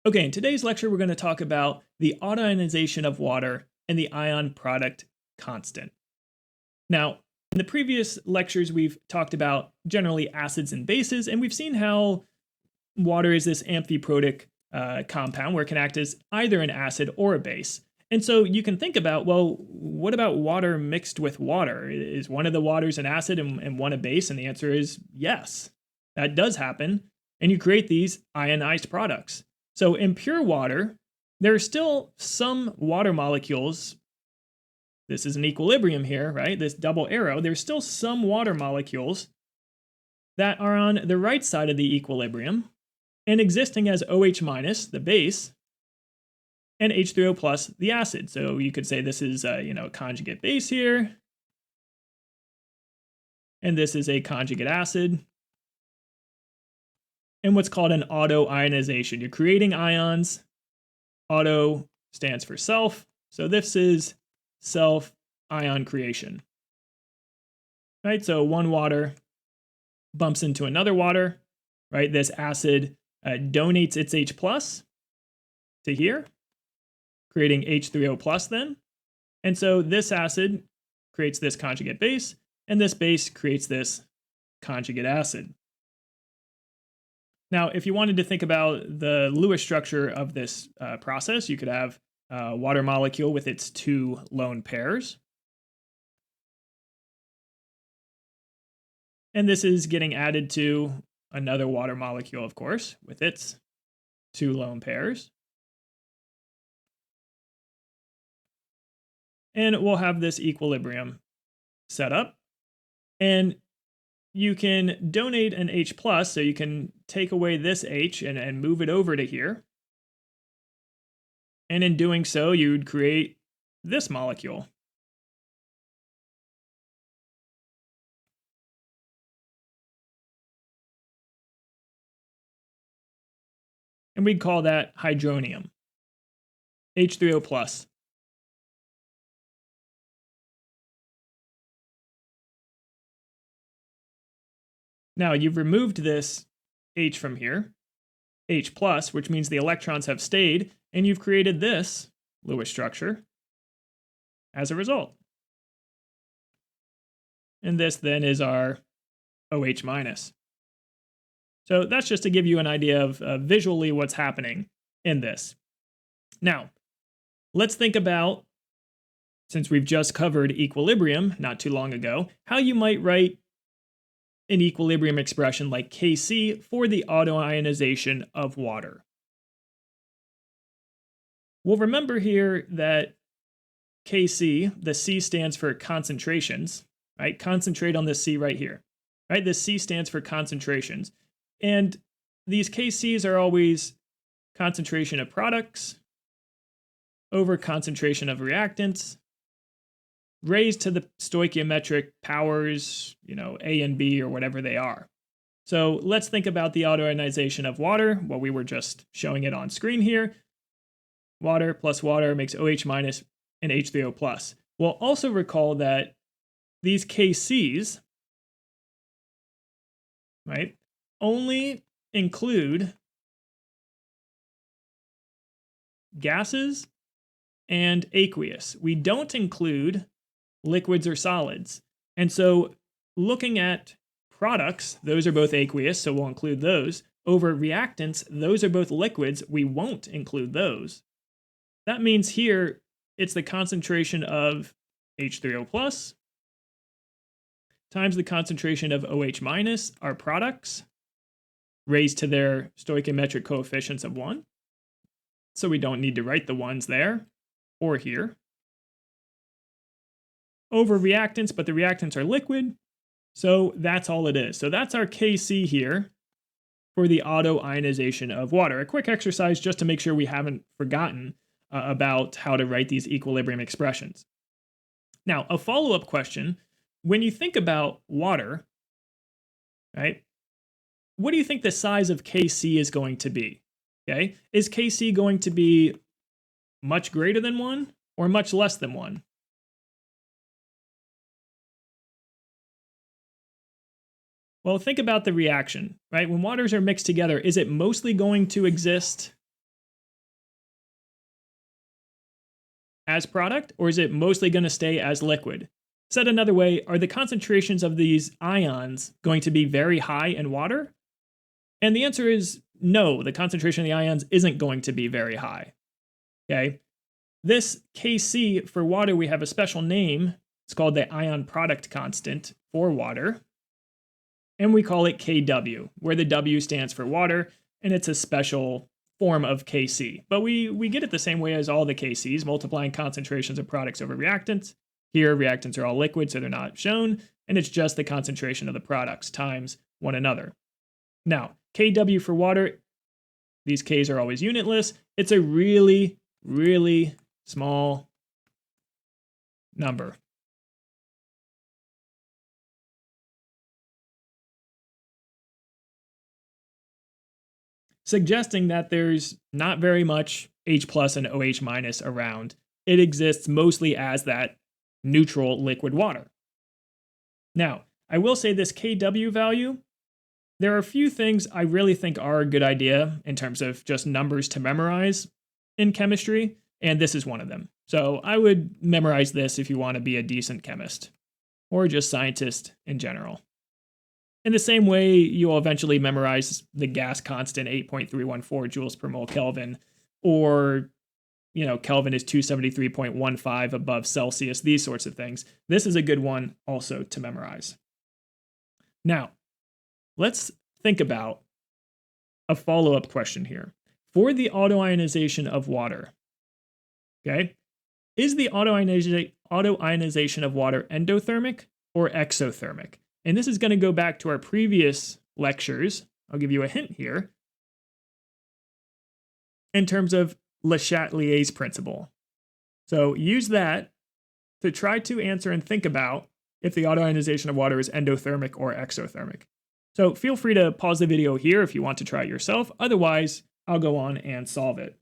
Okay, in today's lecture, we're going to talk about the autoionization of water and the ion product constant. Now, in the previous lectures, we've talked about generally acids and bases, and we've seen how water is this amphiprotic compound where it can act as either an acid or a base. And so you can think about, well, what about water mixed with water? Is one of the waters an acid and one a base? And the answer is yes, that does happen. And you create these ionized products. So in pure water, there are still some water molecules. This is an equilibrium here, right? This double arrow. There's still some water molecules that are on the right side of the equilibrium and existing as OH minus, the base, and H3O plus, the acid. So you could say this is a conjugate base here, and this is a conjugate acid, and what's called an autoionization. You're creating ions. Auto stands for self, so this is self ion creation. Right, so one water bumps into another water, right? This acid donates its H plus to here, creating H3O plus then. And so this acid creates this conjugate base, and this base creates this conjugate acid. Now, if you wanted to think about the Lewis structure of this process, you could have a water molecule with its two lone pairs. And this is getting added to another water molecule, of course, with its two lone pairs. And we'll have this equilibrium set up. And you can donate an H plus, so you can take away this H and move it over to here. And in doing so, you'd create this molecule. And we'd call that hydronium, H3O plus. Now you've removed this H from here, H plus, which means the electrons have stayed, and you've created this Lewis structure as a result. And this then is our OH minus. So that's just to give you an idea of visually what's happening in this. Now, let's think about, since we've just covered equilibrium not too long ago, how you might write an equilibrium expression like Kc for the autoionization of water. We'll remember here that Kc, the C stands for concentrations, right? Concentrate on this C right here, right? This C stands for concentrations. And these Kc's are always concentration of products over concentration of reactants, raised to the stoichiometric powers, A and B or whatever they are. So let's think about the autoionization of water. Well, we were just showing it on screen here. Water plus water makes OH minus and H3O plus. We'll also recall that these Kc's, right, only include gases and aqueous. We don't include liquids or solids. And so looking at products, those are both aqueous, so we'll include those. Over reactants, those are both liquids, we won't include those. That means here it's the concentration of H3O plus times the concentration of OH minus, our products, raised to their stoichiometric coefficients of 1. So we don't need to write the ones there or here. Over reactants, but the reactants are liquid, so that's all it is. So that's our Kc here for the autoionization of water. A quick exercise just to make sure we haven't forgotten about how to write these equilibrium expressions. Now, a follow-up question, when you think about water, right, what do you think the size of Kc is going to be? Okay, is Kc going to be much greater than 1 or much less than 1? Well, think about the reaction, right? When waters are mixed together, is it mostly going to exist as product, or is it mostly going to stay as liquid? Said another way, are the concentrations of these ions going to be very high in water? And the answer is no, the concentration of the ions isn't going to be very high. Okay? This Kc for water, we have a special name. It's called the ion product constant for water. And we call it Kw, where the W stands for water, and it's a special form of Kc. But we get it the same way as all the Kcs, multiplying concentrations of products over reactants. Here, reactants are all liquid, so they're not shown, and it's just the concentration of the products times one another. Now, Kw for water, these Ks are always unitless. It's a really, really small number. Suggesting that there's not very much H plus and OH minus around. It exists mostly as that neutral liquid water. Now, I will say this Kw value, there are a few things I really think are a good idea in terms of just numbers to memorize in chemistry, and this is one of them. So I would memorize this if you want to be a decent chemist, or just scientist in general. In the same way, you will eventually memorize the gas constant 8.314 joules per mole Kelvin, or Kelvin is 273.15 above Celsius, these sorts of things. This is a good one also to memorize. Now, let's think about a follow-up question here. For the autoionization of water, okay, is the autoionization of water endothermic or exothermic? And this is going to go back to our previous lectures. I'll give you a hint here in terms of Le Chatelier's principle. So use that to try to answer and think about if the autoionization of water is endothermic or exothermic. So feel free to pause the video here if you want to try it yourself. Otherwise, I'll go on and solve it.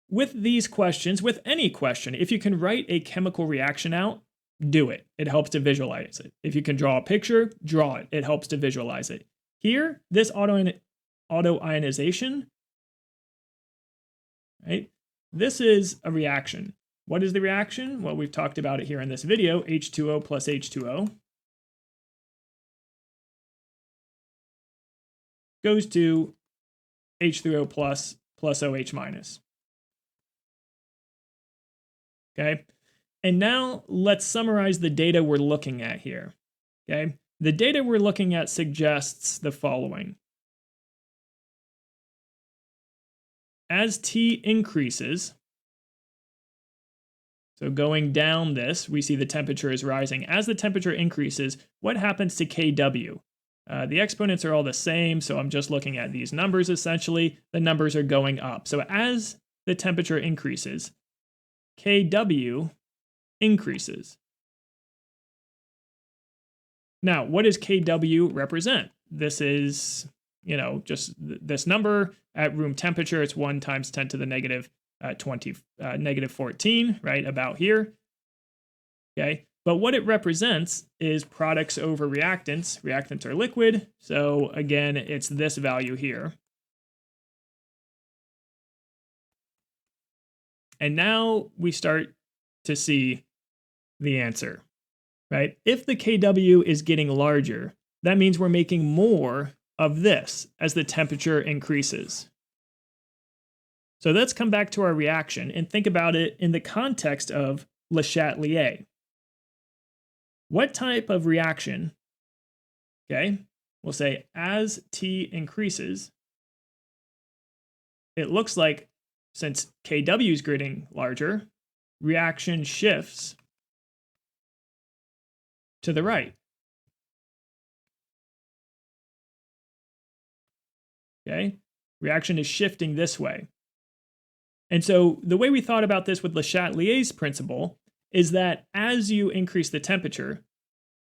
With these questions, with any question, if you can write a chemical reaction out, do it. It helps to visualize it. If you can draw a picture, draw it. It helps to visualize it. Here, this autoionization, right? This is a reaction. What is the reaction? Well, we've talked about it here in this video, H2O plus H2O goes to H3O plus OH minus. Okay? And now let's summarize the data we're looking at here. Okay? The data we're looking at suggests the following. As T increases, so going down this, we see the temperature is rising. As the temperature increases, what happens to Kw? The exponents are all the same, so I'm just looking at these numbers essentially. The numbers are going up. So as the temperature increases, Kw increases. Now, what does Kw represent? This is, just this number at room temperature. It's 1 times 10 to the negative 14, right, about here. Okay, but what it represents is products over reactants. Reactants are liquid, so again, it's this value here. And now we start to see the answer, right? If the Kw is getting larger, that means we're making more of this as the temperature increases. So let's come back to our reaction and think about it in the context of Le Chatelier. What type of reaction, okay, we'll say as T increases, it looks like since Kw is getting larger, reaction shifts to the right. Okay, reaction is shifting this way. And so the way we thought about this with Le Chatelier's principle is that as you increase the temperature,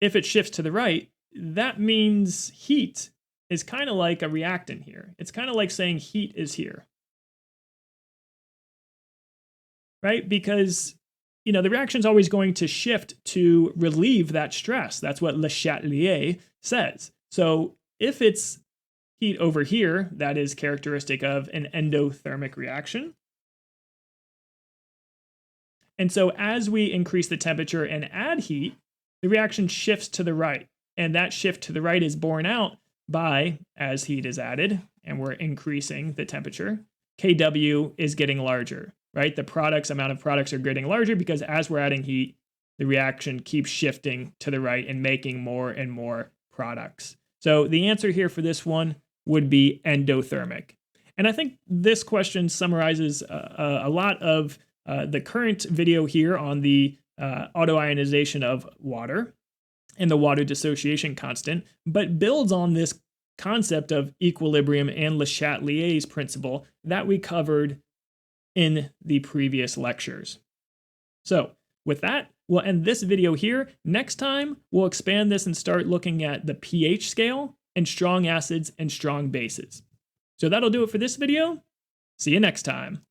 if it shifts to the right, that means heat is kind of like a reactant here. It's kind of like saying heat is here. Right? Because, the reaction is always going to shift to relieve that stress. That's what Le Chatelier says. So if it's heat over here, that is characteristic of an endothermic reaction. And so as we increase the temperature and add heat, the reaction shifts to the right. And that shift to the right is borne out by, as heat is added, and we're increasing the temperature, Kw is getting larger, right? The amount of products are getting larger because as we're adding heat, the reaction keeps shifting to the right and making more and more products. So the answer here for this one would be endothermic. And I think this question summarizes a lot of the current video here on the autoionization of water and the water dissociation constant, but builds on this concept of equilibrium and Le Chatelier's principle that we covered in the previous lectures. So with that, we'll end this video here. Next time, we'll expand this and start looking at the pH scale and strong acids and strong bases. So that'll do it for this video. See you next time.